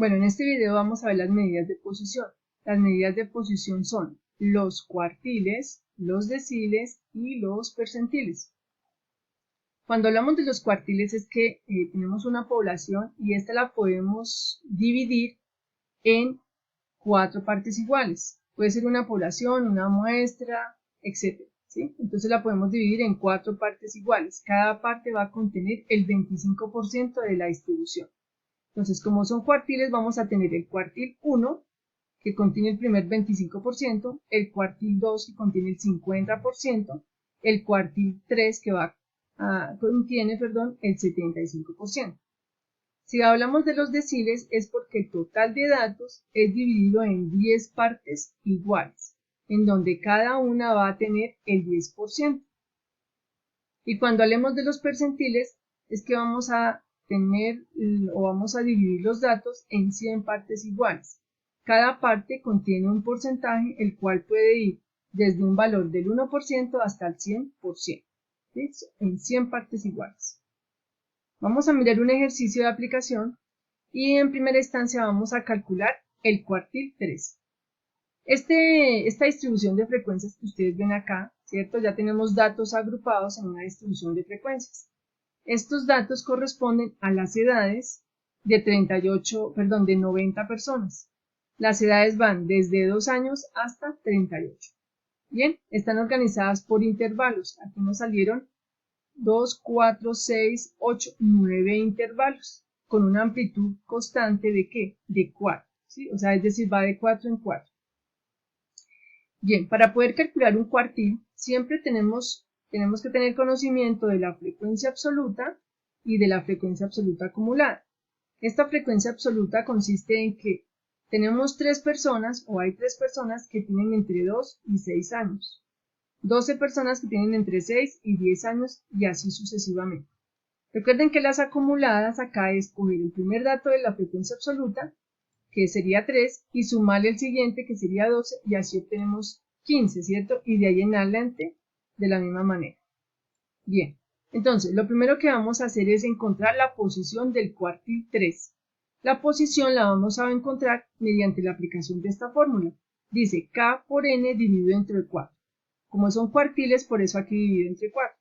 Bueno, en este video vamos a ver las medidas de posición. Las medidas de posición son los cuartiles, los deciles y los percentiles. Cuando hablamos de los cuartiles es que tenemos una población y esta la podemos dividir en 4 partes iguales. Puede ser una población, una muestra, etc. ¿Sí? Entonces la podemos dividir en 4 partes iguales. Cada parte va a contener el 25% de la distribución. Entonces, como son cuartiles, vamos a tener el cuartil 1, que contiene el primer 25%, el cuartil 2, que contiene el 50%, el cuartil 3, que contiene el 75%. Si hablamos de los deciles, es porque el total de datos es dividido en 10 partes iguales, en donde cada una va a tener el 10%. Y cuando hablemos de los percentiles, es que vamos a dividir los datos en 100 partes iguales. Cada parte contiene un porcentaje, el cual puede ir desde un valor del 1% hasta el 100%, ¿sí? En 100 partes iguales. Vamos a mirar un ejercicio de aplicación y en primera instancia vamos a calcular el cuartil 3. Esta distribución de frecuencias que ustedes ven acá, ¿cierto? Ya tenemos datos agrupados en una distribución de frecuencias. Estos datos corresponden a las edades de 90 personas. Las edades van desde 2 años hasta 38. Bien, están organizadas por intervalos. Aquí nos salieron 2, 4, 6, 8, 9 intervalos con una amplitud constante ¿de qué? De 4, ¿sí? O sea, es decir, va de 4 en 4. Bien, para poder calcular un cuartil, siempre tenemos que tener conocimiento de la frecuencia absoluta y de la frecuencia absoluta acumulada. Esta frecuencia absoluta consiste en que tenemos 3 personas o hay 3 personas que tienen entre 2 y 6 años, 12 personas que tienen entre 6 y 10 años y así sucesivamente. Recuerden que las acumuladas acá es coger el primer dato de la frecuencia absoluta, que sería 3, y sumarle el siguiente, que sería 12, y así obtenemos 15, ¿cierto? Y de ahí en adelante, de la misma manera. Bien, entonces, lo primero que vamos a hacer es encontrar la posición del cuartil 3. La posición la vamos a encontrar mediante la aplicación de esta fórmula. Dice K por N dividido entre 4. Como son cuartiles, por eso aquí dividido entre 4.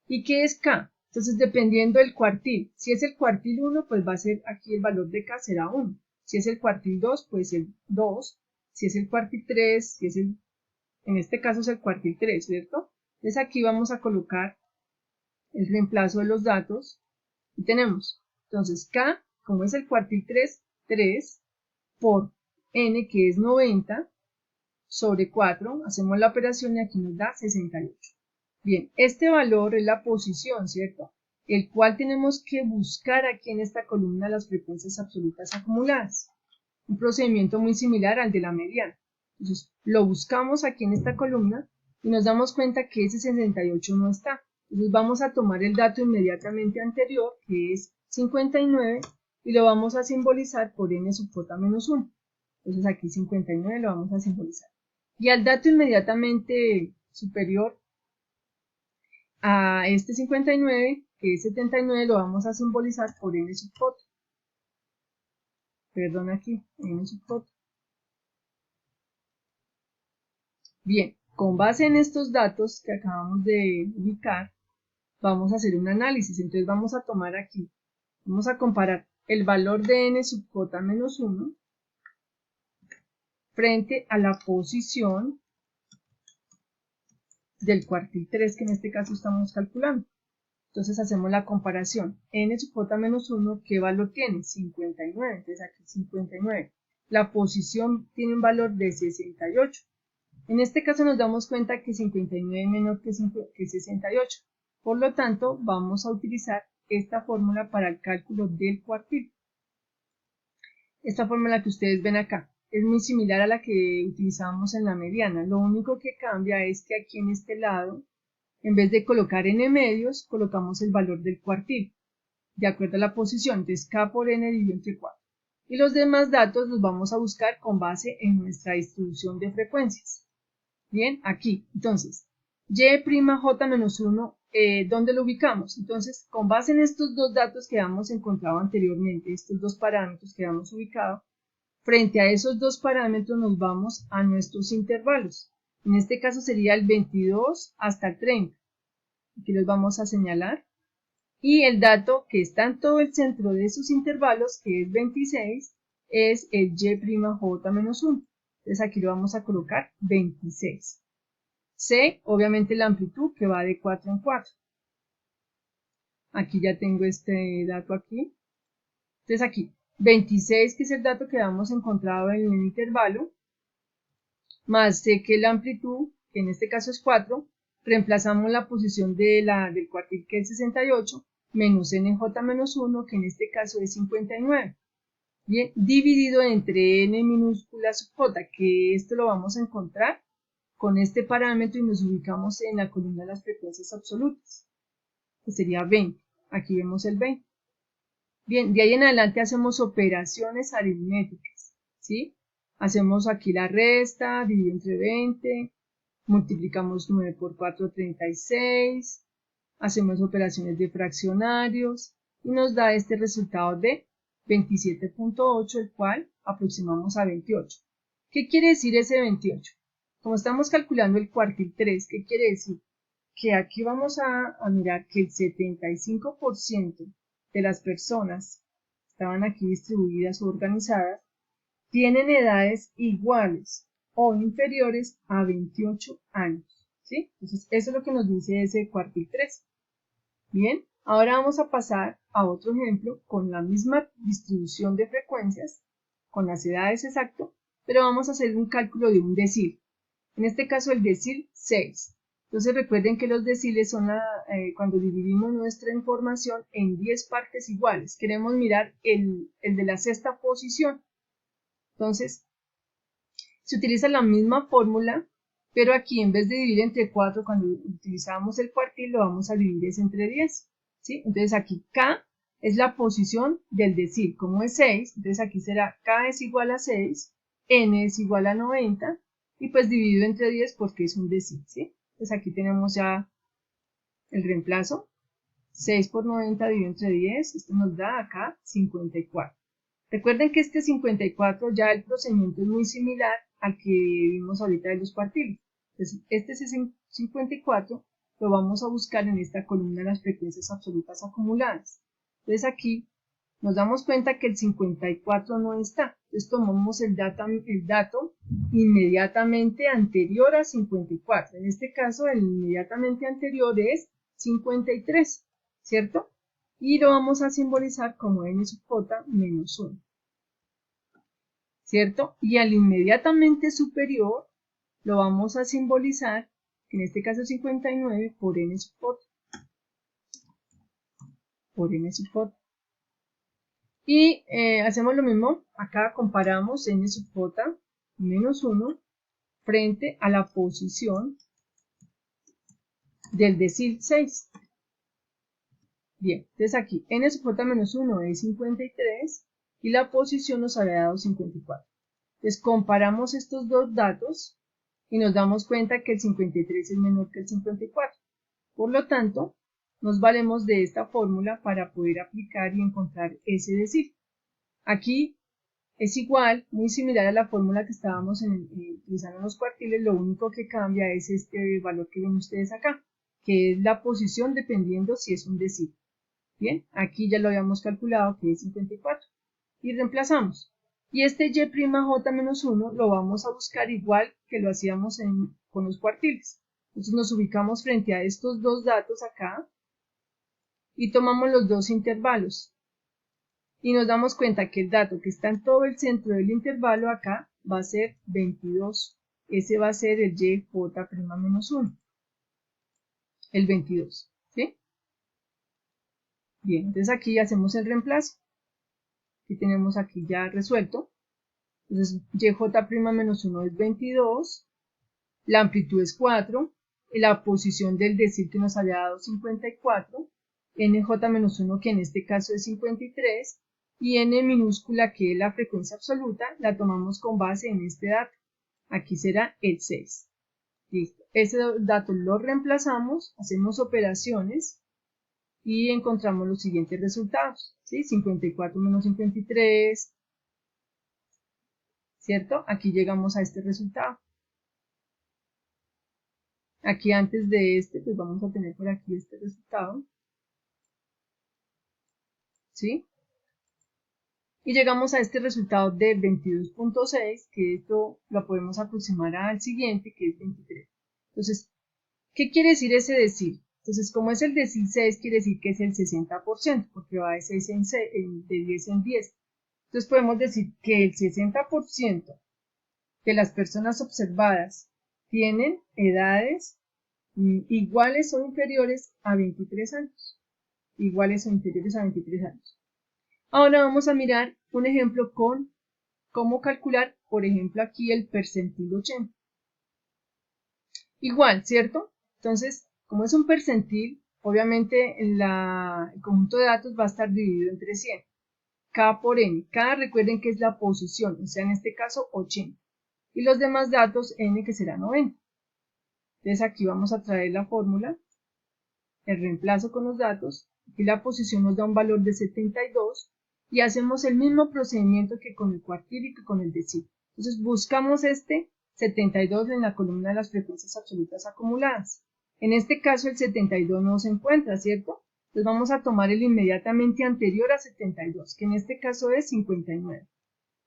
¿Y qué es K? Entonces, dependiendo del cuartil, si es el cuartil 1, pues va a ser aquí el valor de K será 1. Si es el cuartil 2, pues el 2. Si es el cuartil 3, en este caso es el cuartil 3, ¿cierto? Entonces aquí vamos a colocar el reemplazo de los datos y tenemos, entonces K, como es el cuartil 3, 3 por N, que es 90, sobre 4, hacemos la operación y aquí nos da 68. Bien, este valor es la posición, ¿cierto? El cual tenemos que buscar aquí en esta columna las frecuencias absolutas acumuladas. Un procedimiento muy similar al de la mediana. Entonces, lo buscamos aquí en esta columna y nos damos cuenta que ese 68 no está. Entonces, vamos a tomar el dato inmediatamente anterior, que es 59, y lo vamos a simbolizar por n sub j menos 1. Entonces, aquí 59 lo vamos a simbolizar. Y al dato inmediatamente superior a este 59, que es 79, lo vamos a simbolizar por n sub j. Perdón, aquí, n sub j. Bien, con base en estos datos que acabamos de ubicar, vamos a hacer un análisis. Entonces vamos a tomar aquí, vamos a comparar el valor de n sub j menos 1 frente a la posición del cuartil 3, que en este caso estamos calculando. Entonces hacemos la comparación. N sub j menos 1, ¿qué valor tiene? 59. Entonces aquí 59. La posición tiene un valor de 68. En este caso nos damos cuenta que 59 es menor que 68. Por lo tanto, vamos a utilizar esta fórmula para el cálculo del cuartil. Esta fórmula que ustedes ven acá es muy similar a la que utilizamos en la mediana. Lo único que cambia es que aquí en este lado, en vez de colocar n medios, colocamos el valor del cuartil, de acuerdo a la posición. Entonces, K por n dividido entre 4. Y los demás datos los vamos a buscar con base en nuestra distribución de frecuencias. Bien, aquí, entonces, y' j menos 1 ¿dónde lo ubicamos? Entonces, con base en estos dos datos que habíamos encontrado anteriormente, estos dos parámetros que habíamos ubicado, frente a esos dos parámetros nos vamos a nuestros intervalos. En este caso sería el 22 hasta el 30. Aquí los vamos a señalar. Y el dato que está en todo el centro de esos intervalos, que es 26, es el y'J-1. Entonces aquí lo vamos a colocar 26. C, obviamente la amplitud que va de 4 en 4. Aquí ya tengo este dato aquí. Entonces aquí 26, que es el dato que habíamos encontrado en el intervalo, más C, que la amplitud, que en este caso es 4, reemplazamos la posición del cuartil, que es 68, menos NJ-1, que en este caso es 59. Bien, dividido entre n minúscula sub j, que esto lo vamos a encontrar con este parámetro y nos ubicamos en la columna de las frecuencias absolutas, que sería 20. Aquí vemos el 20. Bien, de ahí en adelante hacemos operaciones aritméticas, ¿sí? Hacemos aquí la resta, dividido entre 20, multiplicamos 9 por 4, 36, hacemos operaciones de fraccionarios y nos da este resultado de 27.8, el cual aproximamos a 28. ¿Qué quiere decir ese 28? Como estamos calculando el cuartil 3, ¿qué quiere decir? Que aquí vamos a mirar que el 75% de las personas que estaban aquí distribuidas o organizadas tienen edades iguales o inferiores a 28 años, ¿sí? Entonces, eso es lo que nos dice ese cuartil 3. Bien, ahora vamos a pasar a otro ejemplo con la misma distribución de frecuencias, con las edades exacto, pero vamos a hacer un cálculo de un decil. En este caso el decil 6. Entonces recuerden que los deciles son cuando dividimos nuestra información en 10 partes iguales. Queremos mirar el de la sexta posición. Entonces, se utiliza la misma fórmula, pero aquí en vez de dividir entre 4, cuando utilizamos el cuartil, lo vamos a dividir entre 10. ¿Sí? Entonces aquí K es la posición del decil. Como es 6, entonces aquí será K es igual a 6, N es igual a 90, y pues dividido entre 10 porque es un decil. ¿Sí? Entonces aquí tenemos ya el reemplazo. 6 por 90 dividido entre 10, esto nos da acá 54. Recuerden que este 54 ya el procedimiento es muy similar al que vimos ahorita de los cuartiles. Entonces, este 54 lo vamos a buscar en esta columna de las frecuencias absolutas acumuladas. Entonces aquí nos damos cuenta que el 54 no está. Entonces tomamos el dato inmediatamente anterior a 54. En este caso, el inmediatamente anterior es 53, ¿cierto? Y lo vamos a simbolizar como n sub j menos 1, ¿cierto? Y al inmediatamente superior lo vamos a simbolizar, en este caso 59, por n sub j. Por n sub j. Y hacemos lo mismo, acá comparamos n sub j menos 1 frente a la posición del decil 6. Bien, entonces aquí n sub j menos 1 es 53 y la posición nos había dado 54. Entonces comparamos estos dos datos y nos damos cuenta que el 53 es menor que el 54. Por lo tanto, nos valemos de esta fórmula para poder aplicar y encontrar ese decil. Aquí es igual, muy similar a la fórmula que estábamos utilizando en los cuartiles, lo único que cambia es este valor que ven ustedes acá, que es la posición dependiendo si es un decil. Bien, aquí ya lo habíamos calculado que es 54 y reemplazamos. Y este y'J-1 lo vamos a buscar igual que lo hacíamos con los cuartiles. Entonces nos ubicamos frente a estos dos datos acá y tomamos los dos intervalos. Y nos damos cuenta que el dato que está en todo el centro del intervalo acá va a ser 22. Ese va a ser el y'J'-1. El 22. ¿Sí? Bien, entonces aquí hacemos el reemplazo. Que tenemos aquí ya resuelto. Entonces, y'J'-1 es 22, la amplitud es 4, la posición del decil que nos había dado 54, NJ-1 que en este caso es 53, y N minúscula que es la frecuencia absoluta, la tomamos con base en este dato. Aquí será el 6. Listo. Ese dato lo reemplazamos, hacemos operaciones y encontramos los siguientes resultados. ¿Sí? 54 menos 53, ¿cierto? Aquí llegamos a este resultado. Aquí antes de este, pues vamos a tener por aquí este resultado. ¿Sí? Y llegamos a este resultado de 22.6, que esto lo podemos aproximar al siguiente, que es 23. Entonces, ¿qué quiere decir ese decil? Entonces, como es el decil 6, quiere decir que es el 60%, porque va de 6 en 6, de 10 en 10. Entonces, podemos decir que el 60% de las personas observadas tienen edades iguales o inferiores a 23 años. Iguales o inferiores a 23 años. Ahora vamos a mirar un ejemplo con cómo calcular, por ejemplo, aquí el percentil 80. Igual, ¿cierto? Entonces, como es un percentil, obviamente el conjunto de datos va a estar dividido entre 100. K por N. K, recuerden que es la posición, o sea, en este caso 80. Y los demás datos, N, que será 90. Entonces aquí vamos a traer la fórmula, el reemplazo con los datos. Aquí la posición nos da un valor de 72. Y hacemos el mismo procedimiento que con el cuartil y que con el decil. Entonces buscamos este 72 en la columna de las frecuencias absolutas acumuladas. En este caso el 72 no se encuentra, ¿cierto? Entonces vamos a tomar el inmediatamente anterior a 72, que en este caso es 59.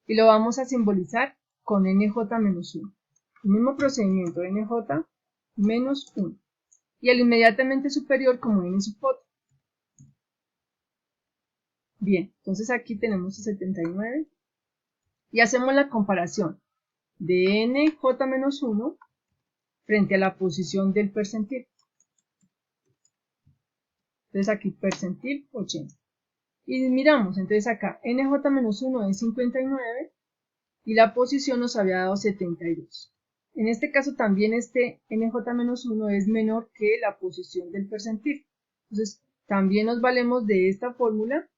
Y lo vamos a simbolizar con NJ-1. El mismo procedimiento, NJ-1. Y el inmediatamente superior como N sub J. Bien, entonces aquí tenemos el 79 y hacemos la comparación de NJ-1 frente a la posición del percentil. Entonces aquí percentil 80. Y miramos, entonces acá NJ-1 es 59 y la posición nos había dado 72. En este caso también este NJ-1 es menor que la posición del percentil. Entonces también nos valemos de esta fórmula,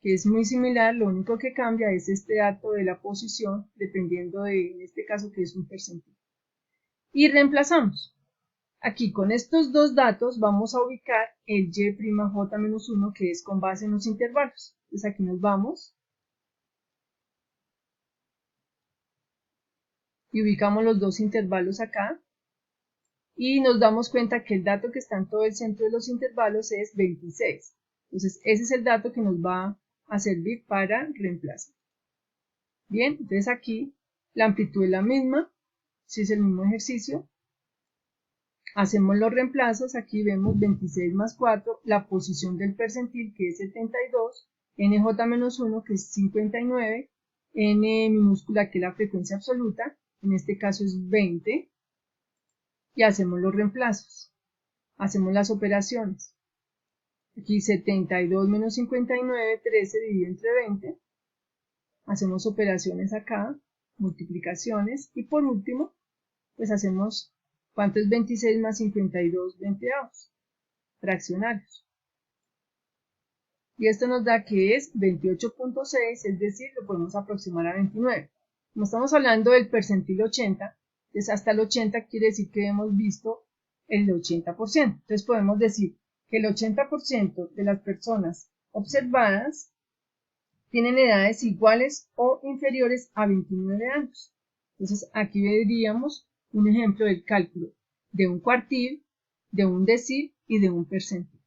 que es muy similar, lo único que cambia es este dato de la posición, dependiendo de, en este caso, que es un percentil. Y reemplazamos. Aquí con estos dos datos vamos a ubicar el Y'J-1, que es con base en los intervalos. Entonces aquí nos vamos y ubicamos los dos intervalos acá. Y nos damos cuenta que el dato que está en todo el centro de los intervalos es 26. Entonces ese es el dato que nos va a servir para reemplazar. Bien, entonces aquí la amplitud es la misma, si es el mismo ejercicio. Hacemos los reemplazos, aquí vemos 26 más 4, la posición del percentil que es 72, NJ-1 que es 59, N minúscula que es la frecuencia absoluta, en este caso es 20, y hacemos los reemplazos. Hacemos las operaciones. Aquí 72 menos 59, 13 dividido entre 20. Hacemos operaciones acá, multiplicaciones, y por último, pues hacemos, ¿cuánto es 26 más 52 veintavos? Fraccionarios. Y esto nos da que es 28.6, es decir, lo podemos aproximar a 29. Como estamos hablando del percentil 80, entonces hasta el 80 quiere decir que hemos visto el 80%. Entonces podemos decir que el 80% de las personas observadas tienen edades iguales o inferiores a 29 años. Entonces aquí veríamos un ejemplo del cálculo de un cuartil, de un decil y de un percentil.